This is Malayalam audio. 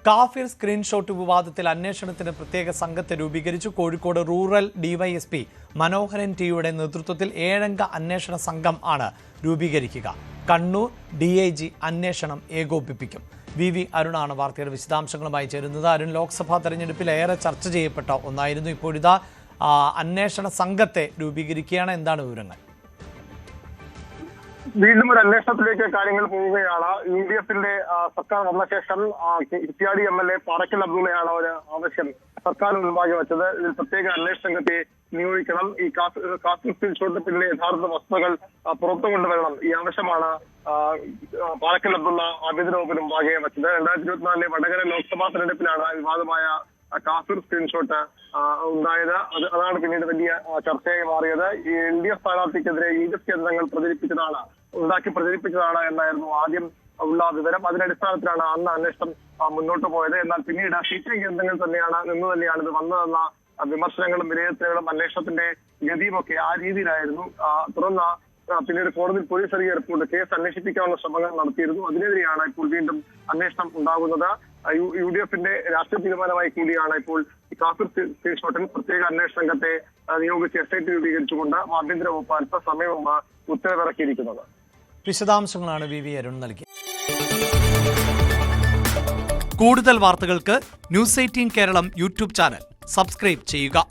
കാഫിർ സ്ക്രീൻഷോട്ട് വിവാദത്തിൽ അന്വേഷണത്തിന് പ്രത്യേക സംഘത്തെ രൂപീകരിച്ചു. കോഴിക്കോട് റൂറൽ ഡിവൈഎസ്പി മനോഹരൻ ടിയുടെ നേതൃത്വത്തിൽ 7-അംഗ അന്വേഷണ സംഘം ആണ് രൂപീകരിക്കുക. കണ്ണൂർ ഡിഐജി അന്വേഷണം ഏകോപിപ്പിക്കും. വി അരുണാണ് വാർത്തയുടെ വിശദാംശങ്ങളുമായി ചേരുന്നത്. അരുൺ, ലോക്സഭാ തെരഞ്ഞെടുപ്പിൽ ഏറെ ചർച്ച ചെയ്യപ്പെട്ട ഒന്നായിരുന്നു. ഇപ്പോഴിതാ അന്വേഷണ സംഘത്തെ രൂപീകരിക്കുകയാണ്. എന്താണ് വിവരങ്ങൾ? വീണ്ടും ഒരു അന്വേഷണത്തിലേക്ക് കാര്യങ്ങൾ പോവുകയാണ്. UDF-ന്റെ സർക്കാർ വന്ന ശേഷം കുറ്റ്യാടി MLA പാറക്കൽ അബ്ദുള്ളയാണ് ഒരു ആവശ്യം സർക്കാരിന് മുൻപാകെ വെച്ചത്. ഇതിൽ പ്രത്യേക അന്വേഷണ സംഘത്തെ നിയോഗിക്കണം. ഈ കാഫിർ സ്ക്രീൻഷോട്ട് പിന്നിലെ യഥാർത്ഥ വസ്തുതകൾ പുറത്തു കൊണ്ടുവരണം. ഈ ആവശ്യമാണ് പാറക്കൽ അബ്ദുള്ള ആഭ്യന്തര വകുപ്പിന് മുമ്പാകെ വെച്ചത്. 2024 വടകര ലോക്സഭാ തെരഞ്ഞെടുപ്പിലാണ് വിവാദമായ കാഫിർ സ്ക്രീൻഷോട്ട് ഉണ്ടായത്. അതാണ് പിന്നീട് വലിയ ചർച്ചയായി മാറിയത്. ഈ LDF സ്ഥാനാർത്ഥിക്കെതിരെ UDF കേന്ദ്രങ്ങൾ ഉണ്ടാക്കി പ്രചരിപ്പിച്ചതാണ് എന്നായിരുന്നു ആദ്യം ഉള്ള വിവരം. അതിനടിസ്ഥാനത്തിലാണ് അന്ന് അന്വേഷണം മുന്നോട്ട് പോയത്. എന്നാൽ പിന്നീട് CPI കേന്ദ്രങ്ങൾ തന്നെയാണ് ഇത് വന്നതെന്ന വിമർശനങ്ങളും വിലയിരുത്തലുകളും അന്വേഷണത്തിന്റെ ഗതിയുമൊക്കെ ആ രീതിയിലായിരുന്നു. തുടർന്ന് പിന്നീട് കോടതിയിൽ പോലീസ് ഇറങ്ങിയ റിപ്പോർട്ട് കേസ് അന്വേഷിപ്പിക്കാനുള്ള ശ്രമങ്ങൾ നടത്തിയിരുന്നു. അതിനെതിരെയാണ് ഇപ്പോൾ വീണ്ടും അന്വേഷണം ഉണ്ടാകുന്നത്. UDF-ന്റെ രാഷ്ട്രീയ തീരുമാനമായി കൂടിയാണ് ഇപ്പോൾ കാഫിർ സ്ക്രീൻഷോട്ടിൽ പ്രത്യേക അന്വേഷണ സംഘത്തെ നിയോഗിച്ച് SIT രൂപീകരിച്ചുകൊണ്ട് ആഭ്യന്തര വകുപ്പ് അല്പസമയം മുമ്പ് ഉത്തരവിറക്കിയിരിക്കുന്നത്. വിശദാംശങ്ങളാണ് വി അരുൺ നൽകി. കൂടുതൽ വാർത്തകൾക്ക് News 18 Keralam YouTube channel subscribe ചെയ്യുക.